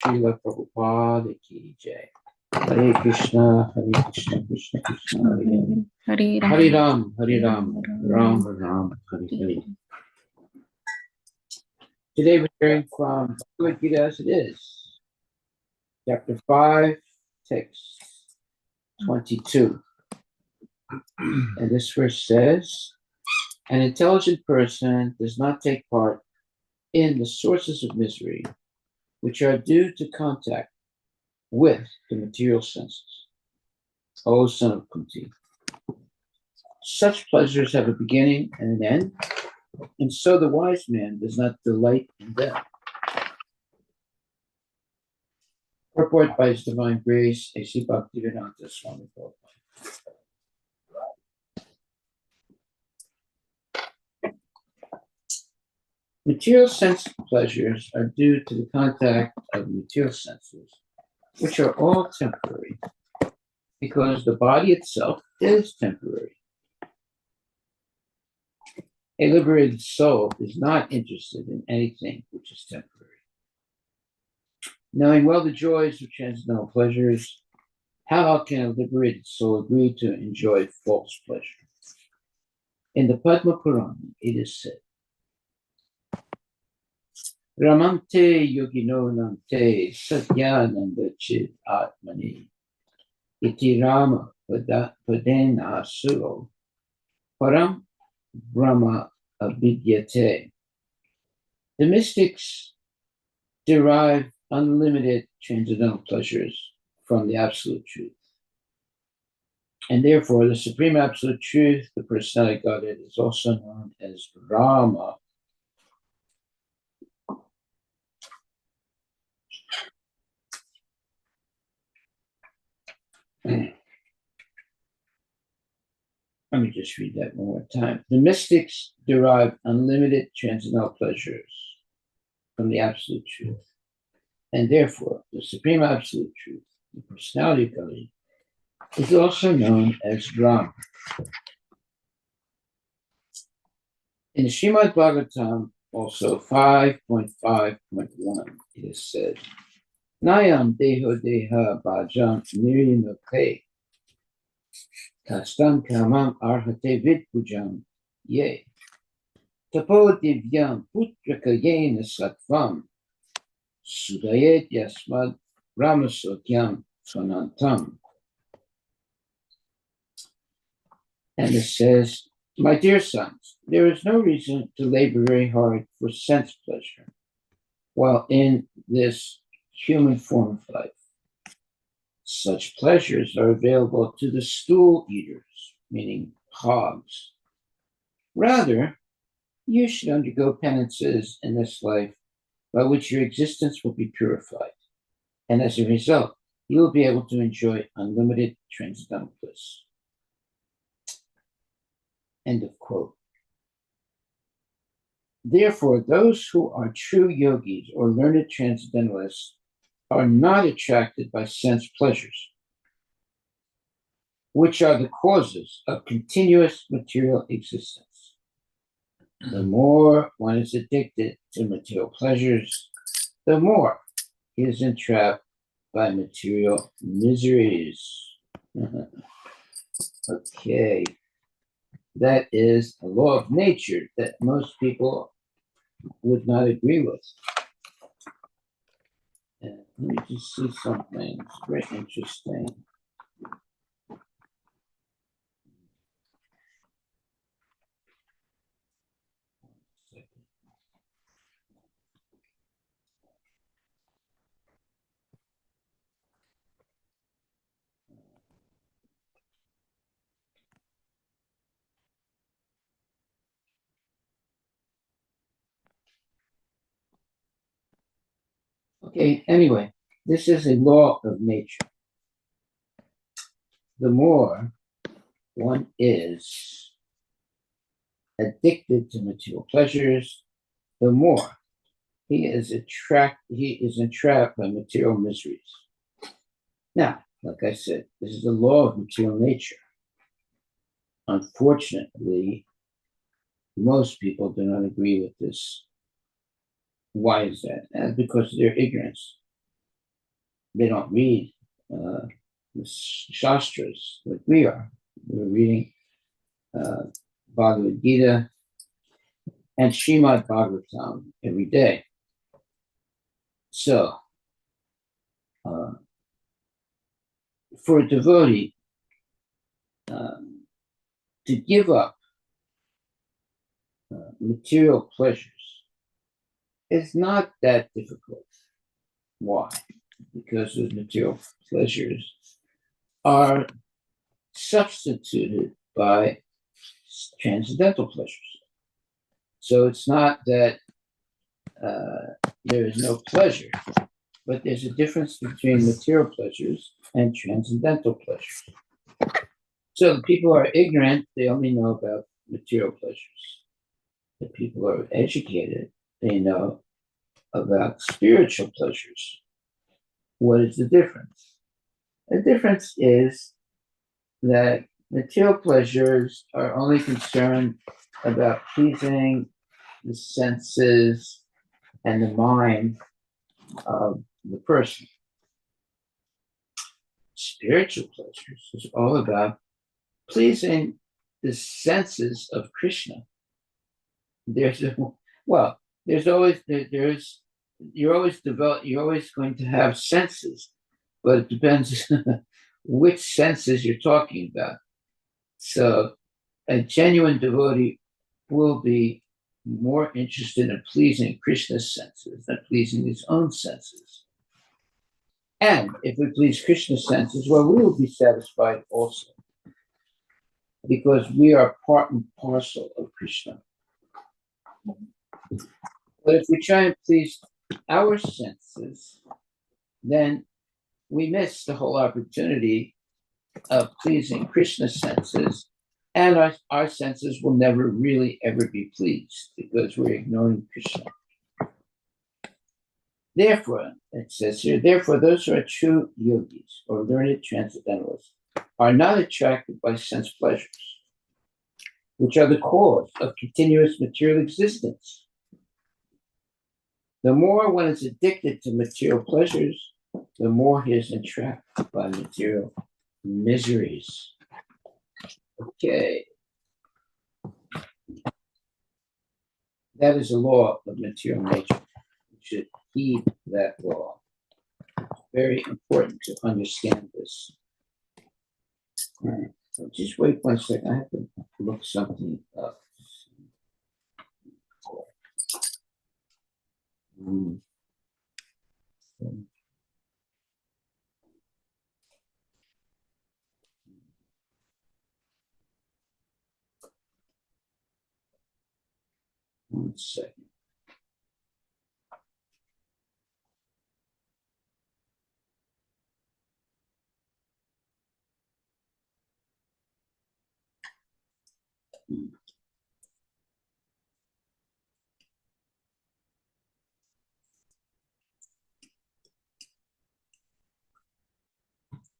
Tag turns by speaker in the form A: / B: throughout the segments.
A: Srila Prabhupada ki jai. Hare Krishna, Krishna Krishna, Hare Hare Ram, Ram Ram, Hare Hare. Today we're hearing from Bhagavad Gita as it is, chapter 5, text 22. And this verse says, an intelligent person does not take part in the sources of misery, which are due to contact with the material senses. O son of Kunti, such pleasures have a beginning and an end, and so the wise man does not delight in them. Purport by His Divine Grace, A.C. Bhaktivedanta Swami Prabhupada. Material sense pleasures are due to the contact of material senses, which are all temporary, because the body itself is temporary. A liberated soul is not interested in anything which is temporary. Knowing well the joys of transcendental pleasures, how can a liberated soul agree to enjoy false pleasure? In the Padma Purana, it is said, Ramante yogino nante satyananda chid atmani iti rama padena suro param brahma avidyate. The mystics derive unlimited transcendental pleasures from the absolute truth. And therefore, the supreme absolute truth, the personality Godhead, is also known as Rama. Let me just read that one more time. The mystics derive unlimited transcendental pleasures from the absolute truth. And therefore, the supreme absolute truth, the personality of Godhead, is also known as Brahma. In the Srimad Bhagavatam, also 5.5.1, it is said, Nayam deho deha bhajam nirinoke kastam kamam arhate vidpujam ye tapo divyam putrakayena sattvam sudayet yasmad ramasokyam sanantam. And it says, my dear sons, there is no reason to labor very hard for sense pleasure while in this human form of life. Such pleasures are available to the stool eaters, meaning hogs. Rather, you should undergo penances in this life by which your existence will be purified. And as a result, you will be able to enjoy unlimited transcendental bliss. End of quote. Therefore, those who are true yogis or learned transcendentalists are not attracted by sense pleasures, which are the causes of continuous material existence. The more one is addicted to material pleasures, the more he is entrapped by material miseries. Okay. That is a law of nature that most people would not agree with. And let me just see something. It's very interesting. Okay, anyway, this is a law of nature. The more one is addicted to material pleasures, the more he is entrapped by material miseries. Now, like I said, this is the law of material nature. Unfortunately, most people do not agree with this. Why is that? Because of their ignorance. they don't read the Shastras like we are. We're reading Bhagavad Gita and Srimad Bhagavatam every day. So, for a devotee to give up material pleasures is not that difficult. Why? Because the material pleasures are substituted by transcendental pleasures. So it's not that there is no pleasure, but there's a difference between material pleasures and transcendental pleasures. So the people who are ignorant, they only know about material pleasures. The people who are educated, they know about spiritual pleasures. What is the difference? The difference is that material pleasures are only concerned about pleasing the senses and the mind of the person. Spiritual pleasures is all about pleasing the senses of Krishna. You're always going to have senses, but it depends which senses you're talking about. So a genuine devotee will be more interested in pleasing Krishna's senses than pleasing his own senses. And if we please Krishna's senses, well, we will be satisfied also, because we are part and parcel of Krishna. But if we try and please our senses, then we miss the whole opportunity of pleasing Krishna's senses, and our senses will never really ever be pleased because we're ignoring Krishna. Therefore, it says here, therefore, those who are true yogis or learned transcendentalists are not attracted by sense pleasures, which are the cause of continuous material existence. The more one is addicted to material pleasures, the more he is entrapped by material miseries. Okay. That is a law of material nature. We should heed that law. It's very important to understand this. All right. So just wait 1 second. I have to look something up. One second.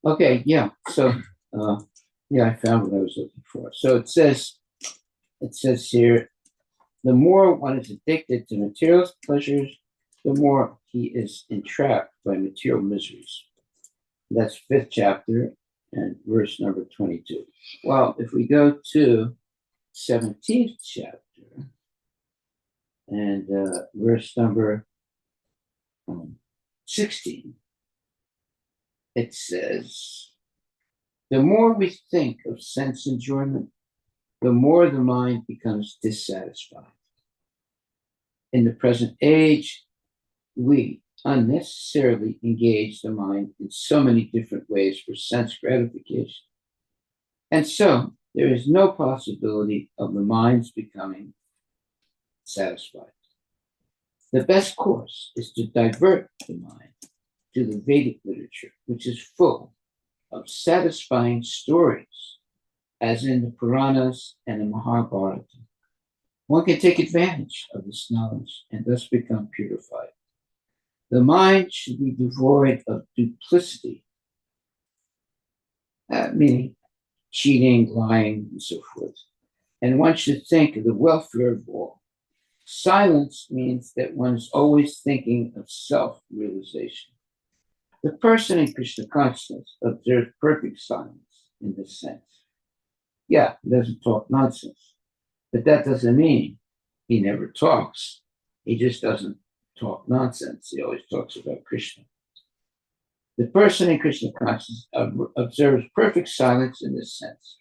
A: Okay, yeah. So, I found what I was looking for. So it says here, the more one is addicted to material pleasures, the more he is entrapped by material miseries. That's 5th chapter and verse number 22. Well, if we go to 17th chapter and verse number 16, it says, the more we think of sense enjoyment, the more the mind becomes dissatisfied. In the present age, we unnecessarily engage the mind in so many different ways for sense gratification. And so there is no possibility of the mind's becoming satisfied. The best course is to divert the mind to the Vedic literature, which is full of satisfying stories, as in the Puranas and the Mahabharata. One can take advantage of this knowledge and thus become purified. The mind should be devoid of duplicity, meaning cheating, lying, and so forth. And one should think of the welfare of all. Silence means that one is always thinking of self-realization. The person in Krishna consciousness observes perfect silence in this sense. Yeah, he doesn't talk nonsense, but that doesn't mean he never talks. He just doesn't talk nonsense. He always talks about Krishna. The person in Krishna consciousness observes perfect silence in this sense.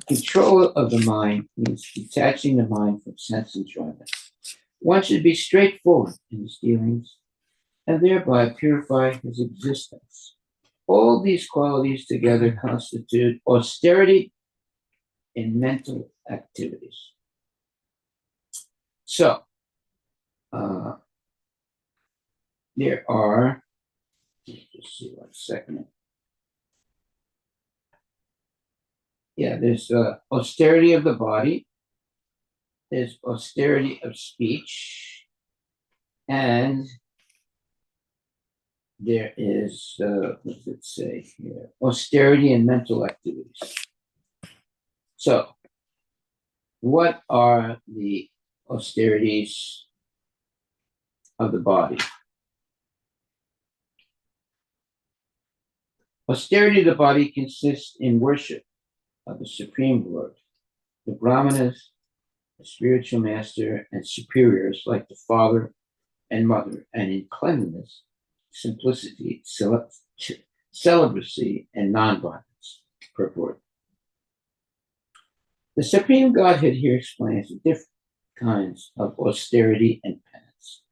A: Control of the mind means detaching the mind from sense enjoyment. One should be straightforward in his dealings and thereby purify his existence. All these qualities together constitute austerity in mental activities. So, there are, let's see, 1 second. Yeah, there's austerity of the body, there's austerity of speech, and there is, what does it say here? Austerity in mental activities. So, what are the austerities of the body? Austerity of the body consists in worship of the Supreme Lord, the Brahmanas, the spiritual master, and superiors like the father and mother, and in cleanliness, simplicity, celibacy, and non-violence. Purport. The Supreme Godhead here explains the different kinds of austerity and penance.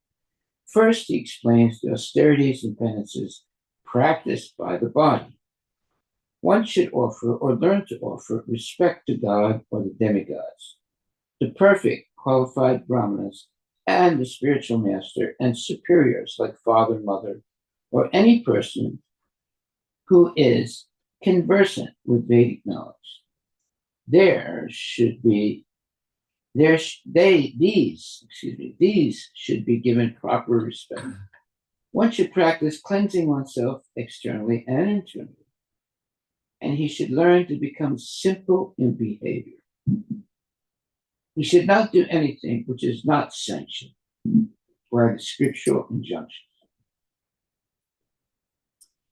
A: First, he explains the austerities and penances practiced by the body. One should offer or learn to offer respect to God or the demigods, the perfect qualified brahmanas, and the spiritual master and superiors like father, mother, or any person who is conversant with Vedic knowledge. These should be given proper respect. One should practice cleansing oneself externally and internally, and he should learn to become simple in behavior. He should not do anything which is not sanctioned by the scriptural injunctions.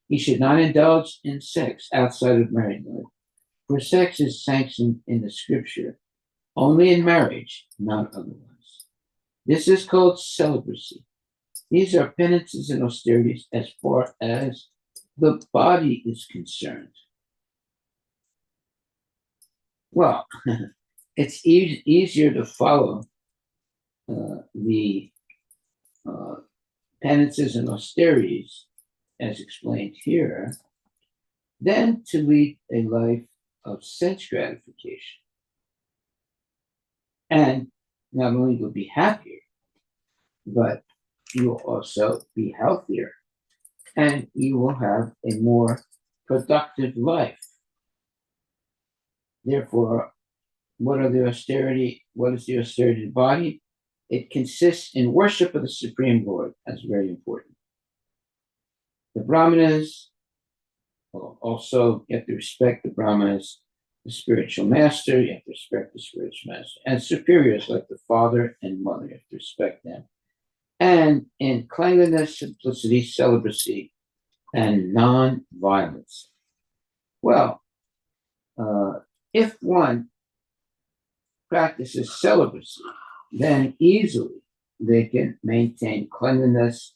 A: He should not indulge in sex outside of married life, for sex is sanctioned in the scripture only in marriage, not otherwise. This is called celibacy. These are penances and austerities as far as the body is concerned. Well, it's easier to follow the penances and austerities as explained here than to lead a life of sense gratification. And not only will be happier, but you will also be healthier and you will have a more productive life. Therefore, what is the austerity of the body? It consists in worship of the Supreme Lord. That's very important. The Brahmanas, also you have to respect the Brahmanas, the spiritual master, you have to respect the spiritual master, and superiors like the father and mother, you have to respect them. And in cleanliness, simplicity, celibacy, and non-violence. Well, if one practices celibacy, then easily they can maintain cleanliness,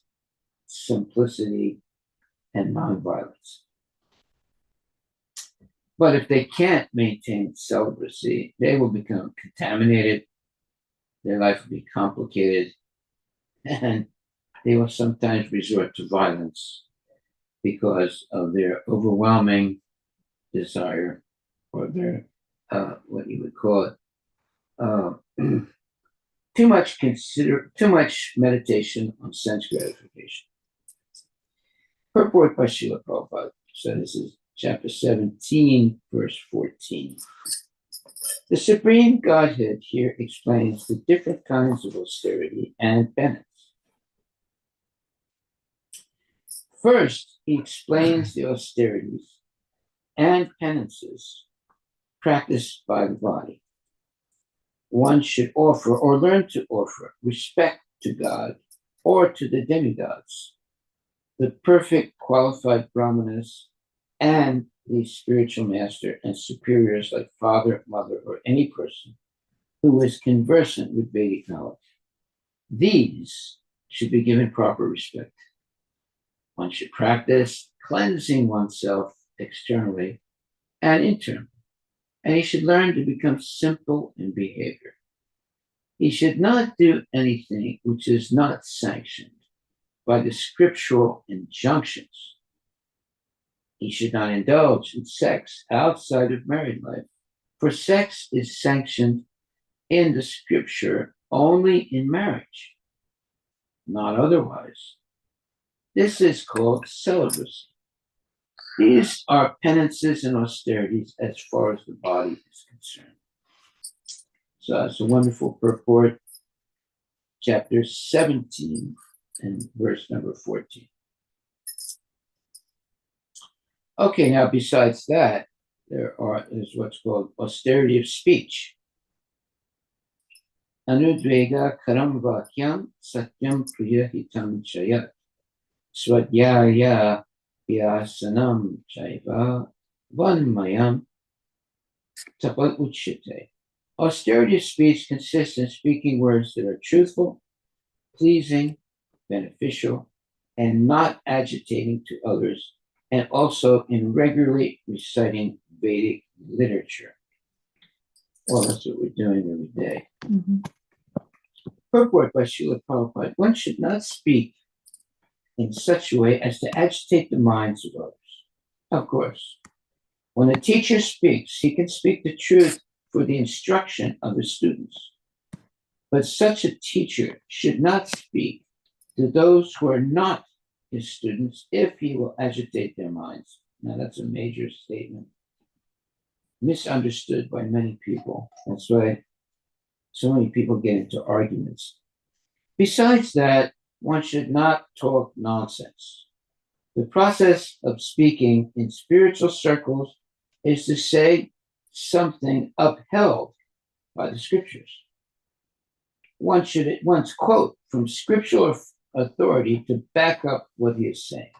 A: simplicity, and non-violence. But if they can't maintain celibacy, they will become contaminated, their life will be complicated, and they will sometimes resort to violence because of their overwhelming desire or their, what you would call it, too much meditation on sense gratification. Purport by Srila Prabhupada. So this is chapter 17, verse 14. The Supreme Godhead here explains the different kinds of austerity and penance. First, he explains the austerities and penances practiced by the body. One should offer or learn to offer respect to God or to the demigods, the perfect qualified brahmanas and the spiritual master and superiors like father, mother, or any person who is conversant with Vedic knowledge. These should be given proper respect. One should practice cleansing oneself externally and internally, and he should learn to become simple in behavior. He should not do anything which is not sanctioned by the scriptural injunctions. He should not indulge in sex outside of married life, for sex is sanctioned in the scripture only in marriage, not otherwise. This is called celibacy. These are penances and austerities as far as the body is concerned. So it's a wonderful purport, chapter 17 and verse number 14. Okay, now besides that, there's what's called austerity of speech. Anudvega karam vakyam satyam priya hitam chayat swadhyaya vyasanam chaiva vanmayam tapat uchite. Austerity of speech consists in speaking words that are truthful, pleasing, beneficial, and not agitating to others, and also in regularly reciting Vedic literature. Well, that's what we're doing every day. Mm-hmm. Purport by Srila Prabhupada: one should not speak in such a way as to agitate the minds of others. Of course, when a teacher speaks, he can speak the truth for the instruction of his students. But such a teacher should not speak to those who are not his students if he will agitate their minds. Now, that's a major statement, misunderstood by many people. That's why so many people get into arguments. Besides that, one should not talk nonsense. The process of speaking in spiritual circles is to say something upheld by the scriptures. One should at once quote from scriptural authority to back up what he is saying.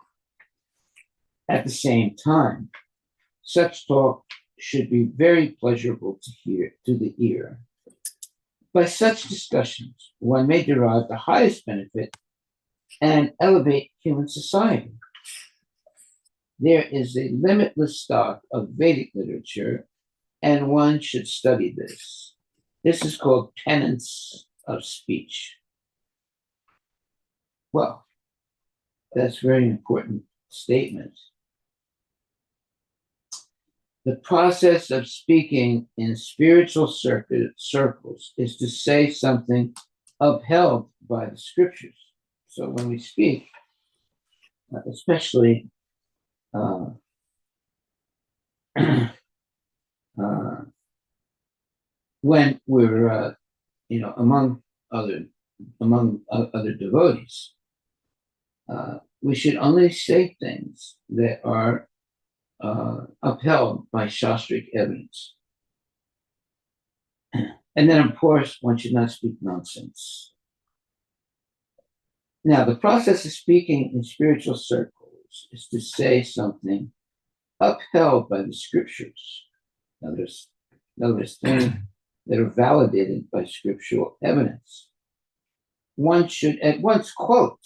A: At the same time, such talk should be very pleasurable to the ear. By such discussions, one may derive the highest benefit and elevate human society. There is a limitless stock of Vedic literature, and one should study this. This is called penance of speech. Well, that's a very important statement. The process of speaking in spiritual circles is to say something upheld by the scriptures. So when we speak, especially when we're, among other devotees, we should only say things that are upheld by Shastric evidence. And then, of course, one should not speak nonsense. Now, the process of speaking in spiritual circles is to say something upheld by the scriptures. Notice things that are validated by scriptural evidence. One should at once quote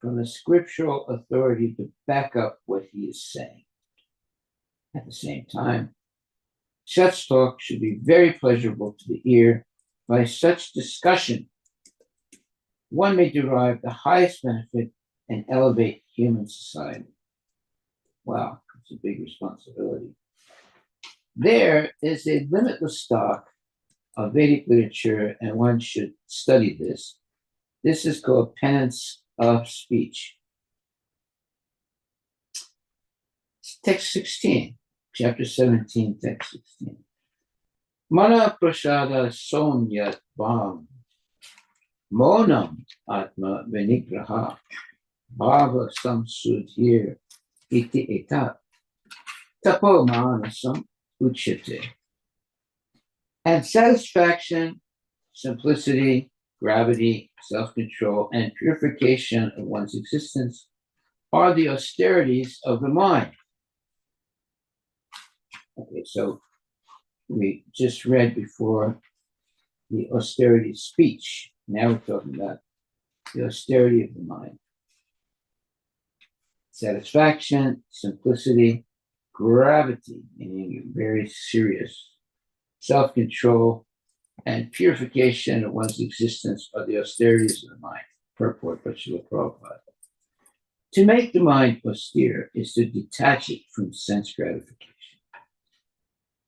A: from the scriptural authority to back up what he is saying. At the same time, such talk should be very pleasurable to the ear. By such discussion, one may derive the highest benefit and elevate human society. Wow, it's a big responsibility. There is a limitless stock of Vedic literature, and one should study this. This is called penance of speech. Text 16, chapter 17, text 16. Mana prasada sonyat bham monam atma venigraha bhava samsudhir iti etat tapo manasam uchite. And satisfaction, simplicity, gravity, self-control, and purification of one's existence are the austerities of the mind. Okay, so we just read before the austerity of speech. Now we're talking about the austerity of the mind. Satisfaction, simplicity, gravity, meaning you're very serious, self-control, and purification of one's existence are the austerities of the mind. Purport by Srila Prabhupada. To make the mind austere is to detach it from sense gratification.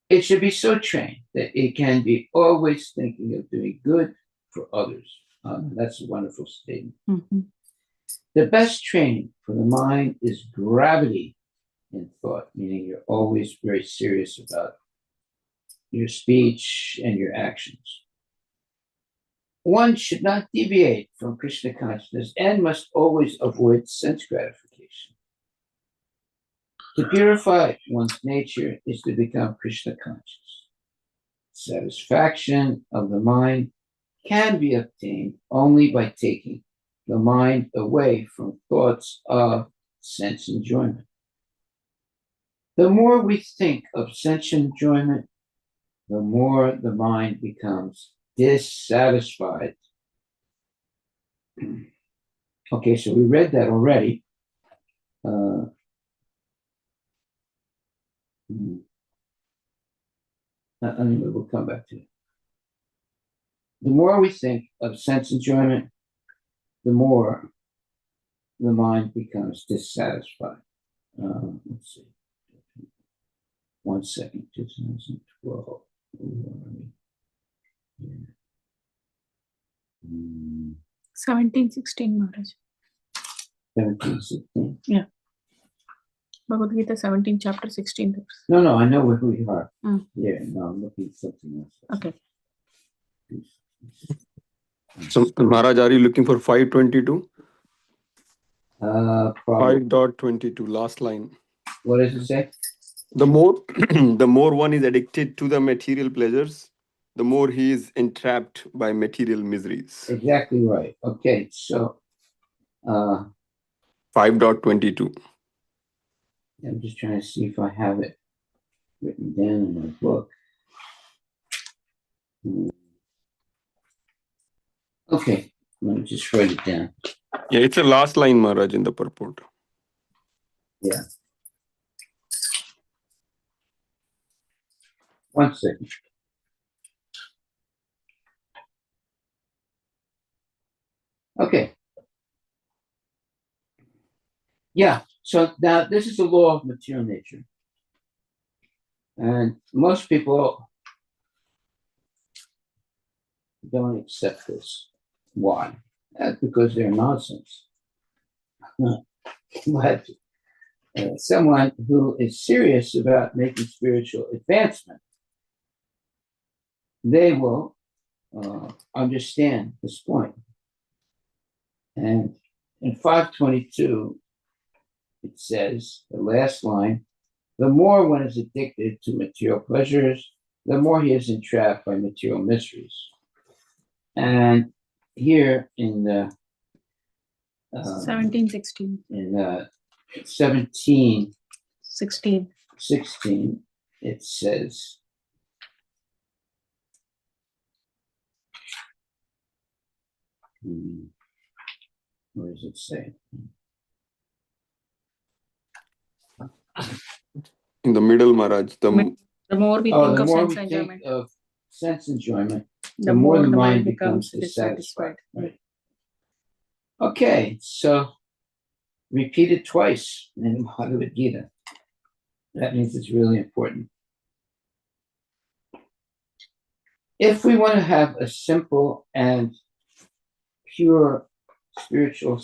A: It should be so trained that it can be always thinking of doing good for others. That's a wonderful statement.
B: Mm-hmm.
A: The best training for the mind is gravity in thought, meaning you're always very serious about your speech and your actions. One should not deviate from Krishna consciousness and must always avoid sense gratification. To purify one's nature is to become Krishna conscious. Satisfaction of the mind can be obtained only by taking the mind away from thoughts of sense enjoyment. The more we think of sense enjoyment, the more the mind becomes dissatisfied. Okay, so we read that already. Anyway, we'll come back to it. The more we think of sense enjoyment, the more the mind becomes dissatisfied. Let's see. 1 second, 2012.
B: 1716, Maharaj.
A: 1716.
B: Yeah. Bhagavad Gita 17, chapter 16.
A: No, I know who you are.
B: Mm.
A: Yeah, no, I'm looking at something else.
B: Okay.
C: So, Maharaj, are you looking for 522?
A: Probably.
C: 5.22, last line.
A: What does it say?
C: The more, the more one is addicted to the material pleasures, the more he is entrapped by material miseries.
A: Exactly right. Okay, so
C: 5.22.
A: I'm just trying to see if I have it written down in my book. Okay, let me just write it down.
C: Yeah, it's the last line, Maharaj, in the purport.
A: Yeah. 1 second. Okay. Yeah, so now this is the law of material nature. And most people don't accept this. Why? That's because they're nonsense. But someone who is serious about making spiritual advancement, they will understand this point. And in 522, it says, the last line, the more one is addicted to material pleasures, the more he is entrapped by material miseries. And here in the
B: 1716.
A: In 1716,
B: 16.
A: it says, what does it say?
C: In the middle, Maharaj,
B: The more we think of sense enjoyment,
A: of sense enjoyment,
B: the more the mind becomes dissatisfied.
A: Right. Okay, so repeated twice in the Bhagavad Gita. That means it's really important. If we want to have a simple and pure spiritual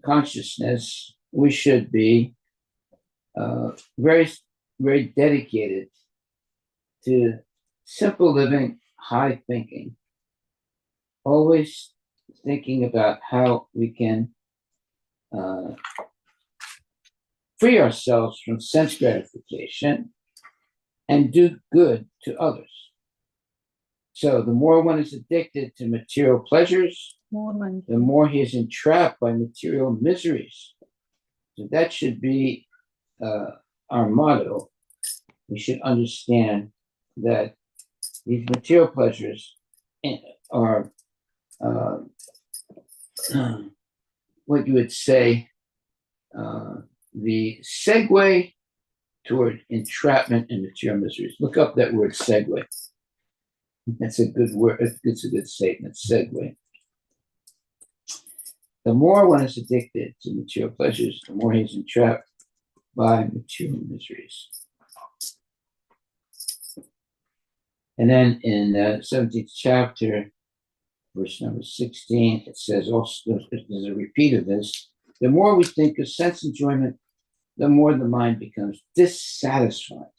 A: consciousness, we should be very, very dedicated to simple living, high thinking, always thinking about how we can free ourselves from sense gratification and do good to others. So the more one is addicted to material pleasures,
B: More one.
A: the more he is entrapped by material miseries. So that should be our motto. We should understand that these material pleasures are what you would say the segue toward entrapment and material miseries. Look up that word segue. That's a good word. It's a good statement, segue. The more one is addicted to material pleasures, the more he's entrapped by material miseries. And then in the 17th chapter, verse number 16, it says also, there's a repeat of this, the more we think of sense enjoyment, the more the mind becomes dissatisfied.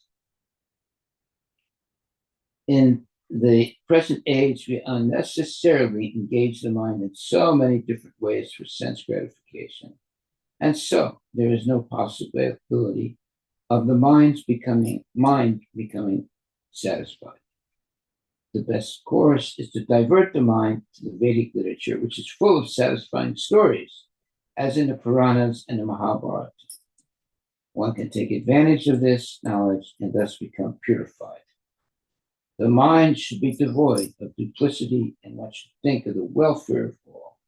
A: In the present age, we unnecessarily engage the mind in so many different ways for sense gratification. And so there is no possibility of the mind becoming satisfied. The best course is to divert the mind to the Vedic literature, which is full of satisfying stories, as in the Puranas and the Mahabharata. One can take advantage of this knowledge and thus become purified. The mind should be devoid of duplicity, and one should think of the welfare of all.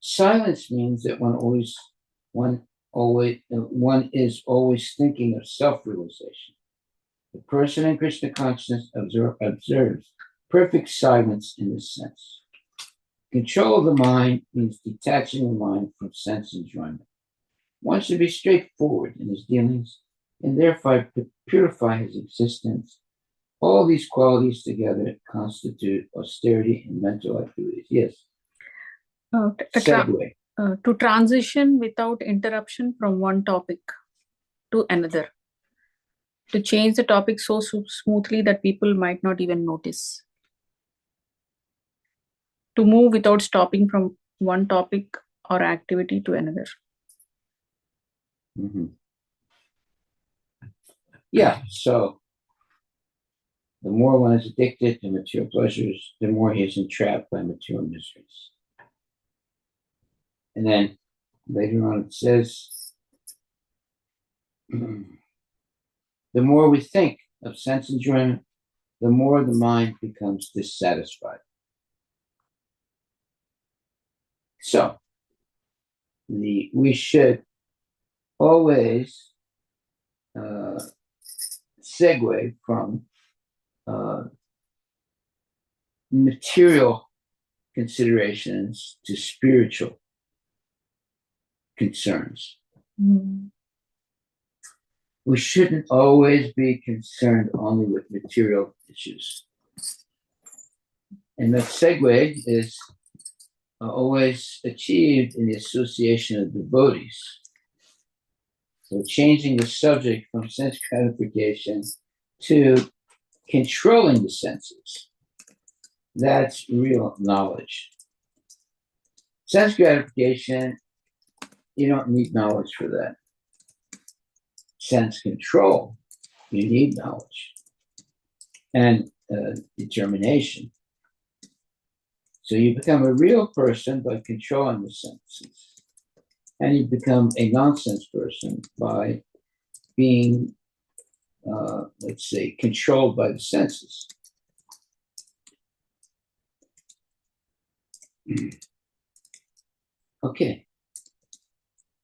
A: Silence means that one is always thinking of self-realization. The person in Krishna consciousness observes perfect silence in this sense. Control of the mind means detaching the mind from sense enjoyment. One should be straightforward in his dealings and therefore purify his existence. All these qualities together constitute austerity in mental activities. Yes. Segue.
B: To transition without interruption from one topic to another. To change the topic so smoothly that people might not even notice. To move without stopping from one topic or activity to another.
A: Mm-hmm. Yeah, so the more one is addicted to material pleasures, the more he is entrapped by material miseries. And then later on it says, the more we think of sense enjoyment, the more the mind becomes dissatisfied. So, we should always segue from material considerations to spiritual concerns.
B: Mm.
A: We shouldn't always be concerned only with material issues. And that segue is always achieved in the association of devotees. So changing the subject from sense gratification to controlling the senses. That's real knowledge. Sense gratification, you don't need knowledge for that. Sense control, you need knowledge and determination. So you become a real person by controlling the senses, and you become a nonsense person by being, let's say, controlled by the senses. Okay.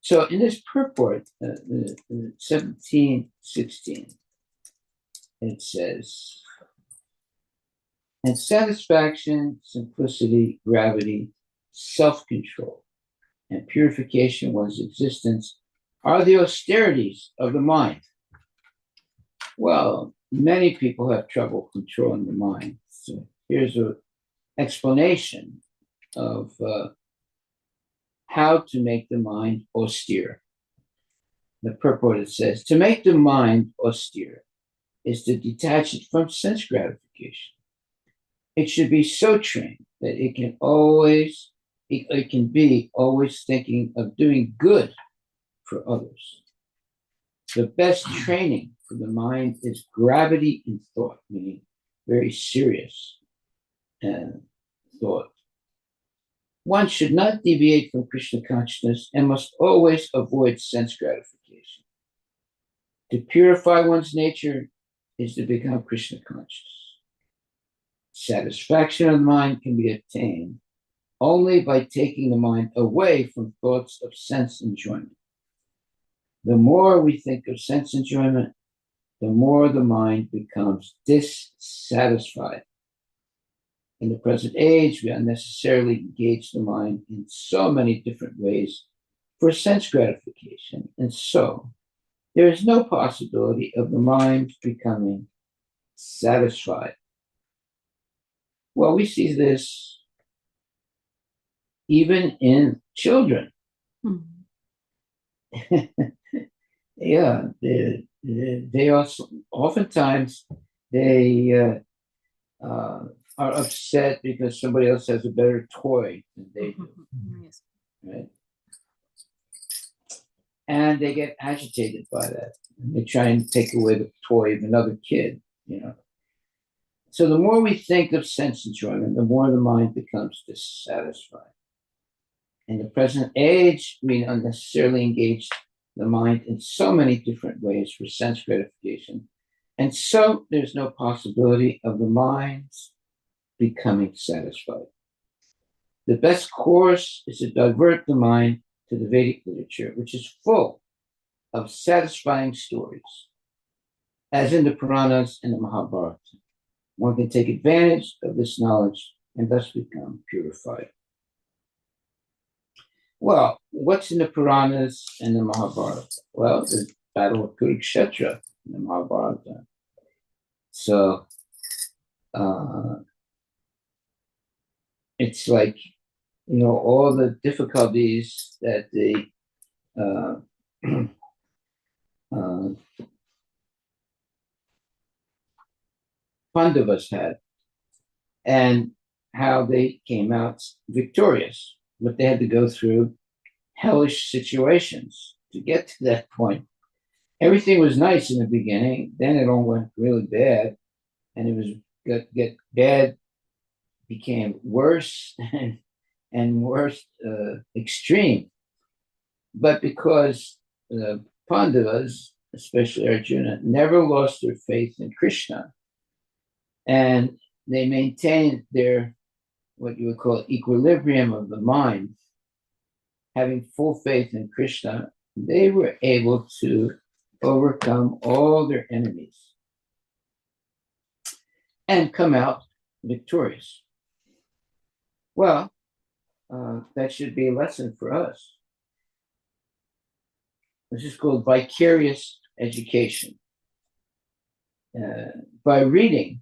A: So in this purport, 1716, it says, and satisfaction, simplicity, gravity, self-control, and purification of one's existence are the austerities of the mind. Well, many people have trouble controlling the mind. So here's an explanation of how to make the mind austere. The purport, it says, to make the mind austere is to detach it from sense gratification. It should be so trained that it can be always thinking of doing good for others. The best training for the mind is gravity in thought, meaning very serious thought. One should not deviate from Krishna consciousness and must always avoid sense gratification. To purify one's nature is to become Krishna conscious. Satisfaction of the mind can be attained only by taking the mind away from thoughts of sense enjoyment. The more we think of sense enjoyment, the more the mind becomes dissatisfied. In the present age, we unnecessarily engage the mind in so many different ways for sense gratification, and so there is no possibility of the mind becoming satisfied. Well, we see this even in children. Yeah, they also oftentimes they are upset because somebody else has a better toy than they do,
B: Yes.
A: right? And they get agitated by that. And they try and take away the toy of another kid, you know. So the more we think of sense enjoyment, the more the mind becomes dissatisfied. In the present age, we unnecessarily engage the mind in so many different ways for sense gratification. And so there's no possibility of the mind's becoming satisfied. The best course is to divert the mind to the Vedic literature, which is full of satisfying stories, as in the Puranas and the Mahabharata. One can take advantage of this knowledge and thus become purified. Well, what's in the Puranas and the Mahabharata? Well, the Battle of Kurukshetra in the Mahabharata. So it's like, you know, all the difficulties that the Pandavas had and how they came out victorious, but they had to go through hellish situations to get to that point. Everything was nice in the beginning, then it all went really bad, and it was get bad became worse and worse extreme. But because the Pandavas, especially Arjuna, never lost their faith in Krishna, and they maintained their what you would call equilibrium of the mind, having full faith in Krishna, they were able to overcome all their enemies and come out victorious. Well, that should be a lesson for us. This is called vicarious education. By reading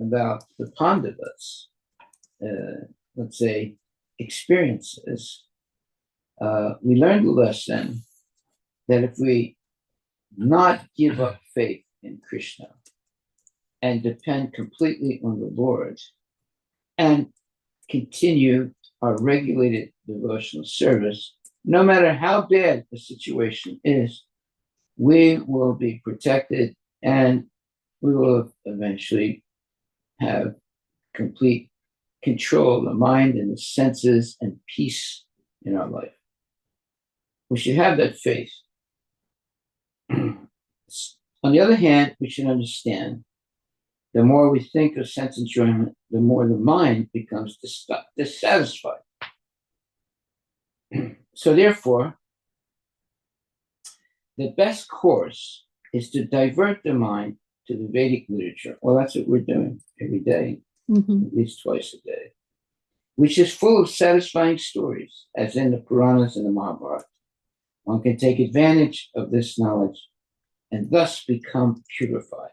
A: about the Pandavas, let's say, experiences, we learned the lesson that if we not give up faith in Krishna and depend completely on the Lord and continue our regulated devotional service, no matter how bad the situation is, we will be protected and we will eventually have complete control of the mind and the senses and peace in our life. We should have that faith. On the other hand, we should understand the more we think of sense enjoyment, the more the mind becomes dissatisfied. So therefore, the best course is to divert the mind to the Vedic literature. Well, that's what we're doing every day, at least twice a day, which is full of satisfying stories, as in the Puranas and the Mahabharata. One can take advantage of this knowledge and thus become purified.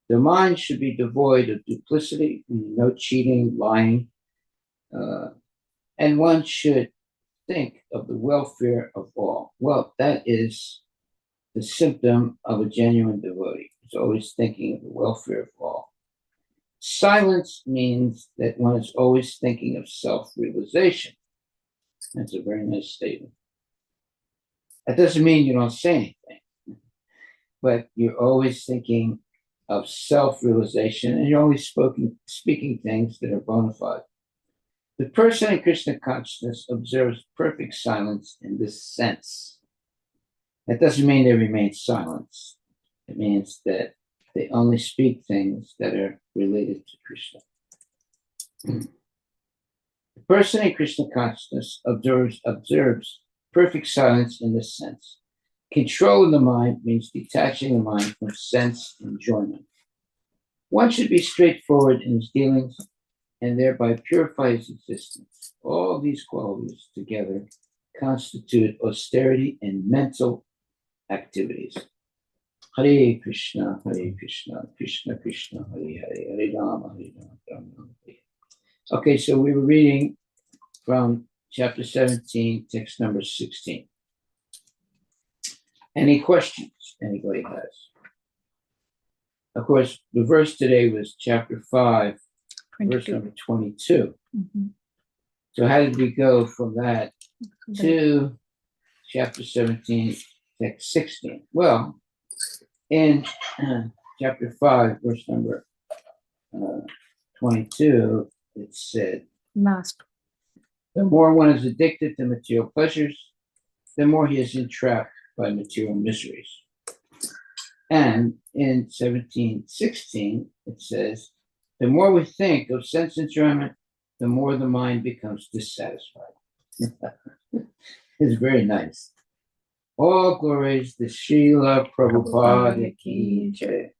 A: The mind should be devoid of duplicity, no cheating, lying, and one should think of the welfare of all. Well, that is the symptom of a genuine devotee. It's always thinking of the welfare of all. Silence means that one is always thinking of self-realization. That's a very nice statement. That doesn't mean you don't say anything, but you're always thinking of self-realization and you're always speaking things that are bona fide. The person in Krishna consciousness observes perfect silence in this sense. That doesn't mean they remain silent. It means that they only speak things that are related to Krishna. The person in Krishna consciousness observes perfect silence in this sense. Control of the mind means detaching the mind from sense enjoyment. One should be straightforward in his dealings and thereby purify his existence. All these qualities together constitute austerity and mental activities. Hare Krishna, Krishna Krishna, Hare Hare, Hare Rama, Rama Rama. Okay, so we were reading from chapter 17, text number 16. Any questions anybody has? Of course, the verse today was chapter 5,
B: 22.
A: verse number 22.
B: Mhm.
A: So how did we go from that to chapter 17, text 16? Well, in chapter 5, verse number 22, it said,
B: Last.
A: the more one is addicted to material pleasures, the more he is entrapped by material miseries. And in 17:16, it says, the more we think of sense enjoyment, the more the mind becomes dissatisfied. It's very nice. All glories to Srila Prabhupada ki jai.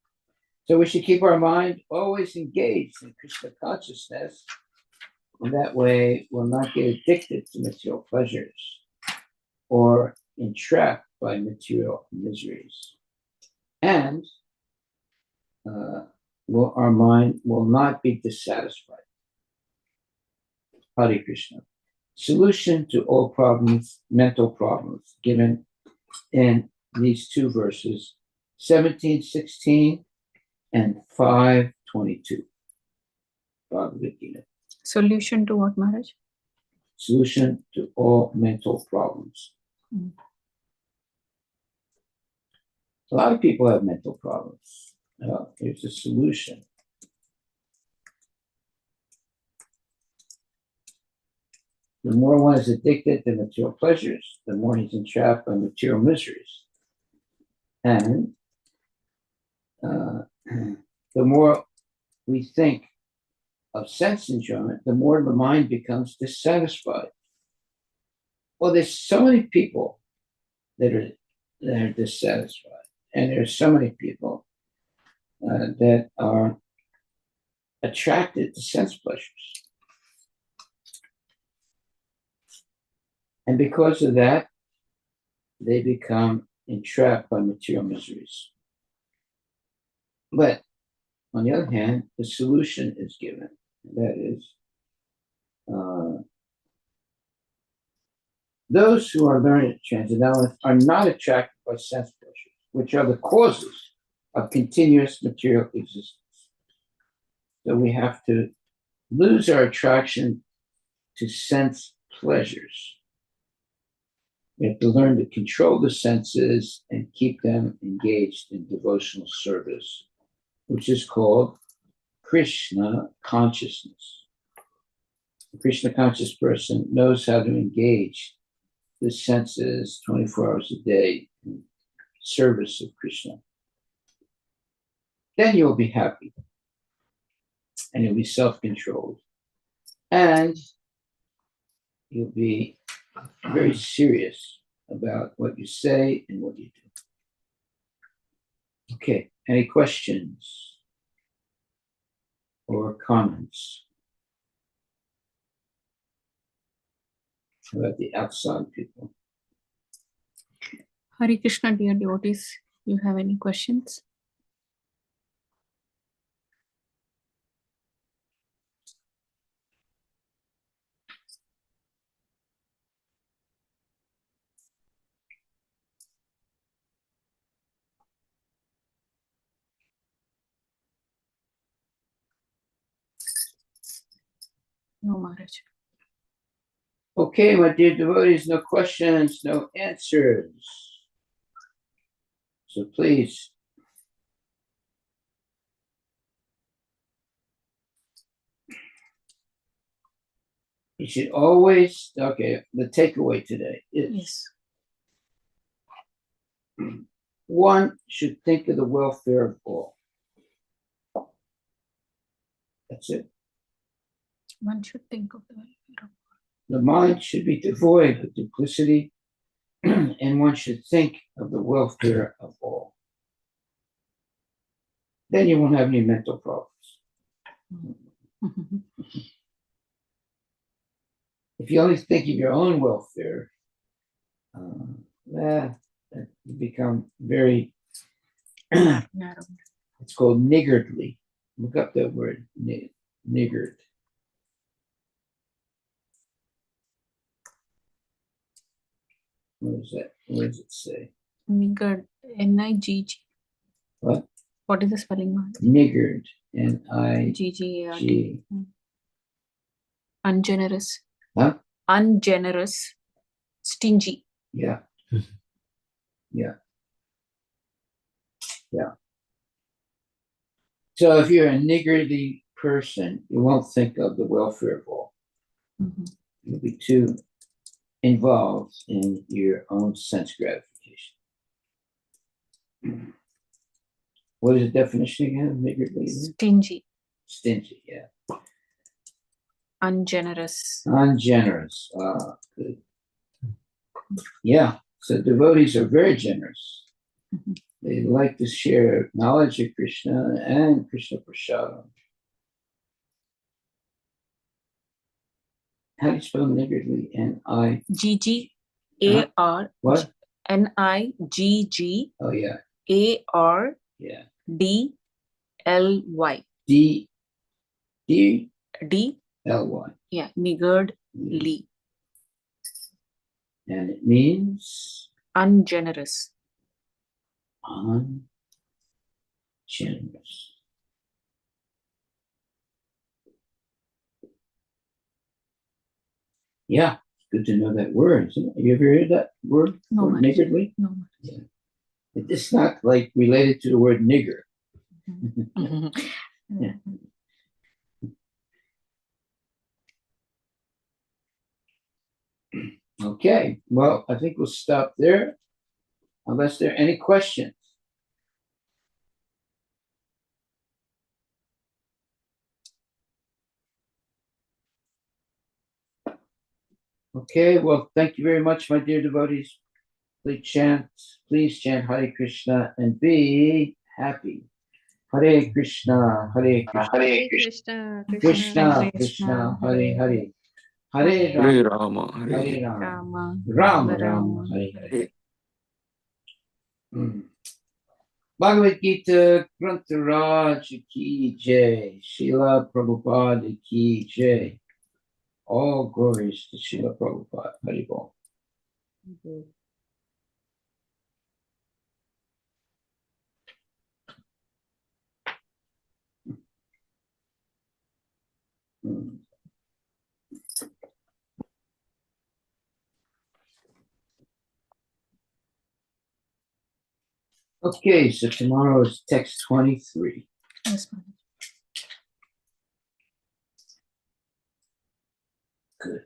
A: So we should keep our mind always engaged in Krishna consciousness, and that way we'll not get addicted to material pleasures or entrapped by material miseries. And our mind will not be dissatisfied. Hare Krishna. Solution to all problems, mental problems, given in these two verses, 17:16 and 5:22. Bhagavad Gita.
B: Solution to what, Maharaj?
A: Solution to all mental problems. A lot of people have mental problems. Here's a solution. The more one is addicted to material pleasures, the more he's entrapped by material miseries. And the more we think of sense enjoyment, the more the mind becomes dissatisfied. Well, there's so many people that are dissatisfied, and there's so many people that are attracted to sense pleasures. And because of that, they become entrapped by material miseries. But on the other hand, the solution is given. That is, those who are learning transcendental are not attracted by sense pleasures, which are the causes of continuous material existence. So we have to lose our attraction to sense pleasures. We have to learn to control the senses and keep them engaged in devotional service, which is called Krishna consciousness. A Krishna conscious person knows how to engage the senses 24 hours a day in service of Krishna. Then you'll be happy and you'll be self-controlled and you'll be very serious about what you say and what you do. Okay, any questions or comments about the outside people?
B: Hare Krishna, dear devotees, you have any questions? No, Maharaj.
A: Okay, my dear devotees, no questions, no answers. So please, You should always, okay, the takeaway today is
B: Yes.
A: one should think of the welfare of all. That's it.
B: One should think of the welfare of
A: The mind should be devoid of duplicity, and one should think of the welfare of all. Then you won't have any mental problems. If you only think of your own welfare, you become very,
B: narrow.
A: it's called niggardly. Look up that word, niggard. What is that? What does it say?
B: Niggard. N-I-G-G.
A: What?
B: What is the spelling, Maharaj?
A: Niggard. N-I-G.
B: G-G-A-R-D. Ungenerous.
A: Huh?
B: Ungenerous. Stingy.
A: Yeah. Yeah. Yeah. So if you're a niggardly person, you won't think of the welfare of all. You'll be too involved in your own sense gratification. What is the definition again of niggardly?
B: Stingy.
A: Stingy, yeah.
B: Ungenerous.
A: Ungenerous. Good. Yeah. So devotees are very generous. They like to share knowledge of Krishna and Krishna Prasadam. How do you spell niggardly? N-I.
B: G-G-A-R.
A: What?
B: N-I-G-G.
A: Oh, yeah.
B: A-R.
A: Yeah.
B: D-L-Y.
A: D-D-L-Y.
B: Yeah. Niggardly.
A: And it means
B: Ungenerous.
A: ungenerous. Yeah, good to know that word, isn't it? You ever heard that word?
B: No,
A: Word niggardly?
B: No.
A: Yeah. It's not like related to the word nigger. Yeah. Okay, well, I think we'll stop there unless there are any questions. Okay, well, thank you very much, my dear devotees. Please chant Hare Krishna and be happy. Hare Krishna, Hare Krishna,
D: Hare Krishna,
A: Krishna Krishna, Hare Hare, Hare Rama,
C: Hare Rama,
A: Hare
C: Hare
A: Rama,
B: Rama.
A: Rama Rama, Hare Hare.
C: Hare.
A: Bhagavad Gita, Grantaraj ki jai, Srila Prabhupada ki jai. All glories to Srila Prabhupada. Haribol. Okay, so tomorrow is text 23.
B: Yes, Maharaj.
A: Good.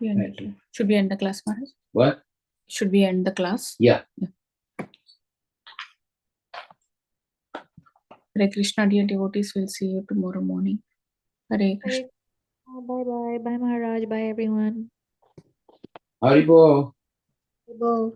A: Thank you.
B: Should we end the class, Maharaj?
A: What?
B: Should we end the class?
A: Yeah.
B: Hare Krishna, dear devotees. We'll see you tomorrow morning. Hare Krishna.
D: Bye bye. Bye Maharaj. Bye everyone.
A: Haribol.
D: Bye.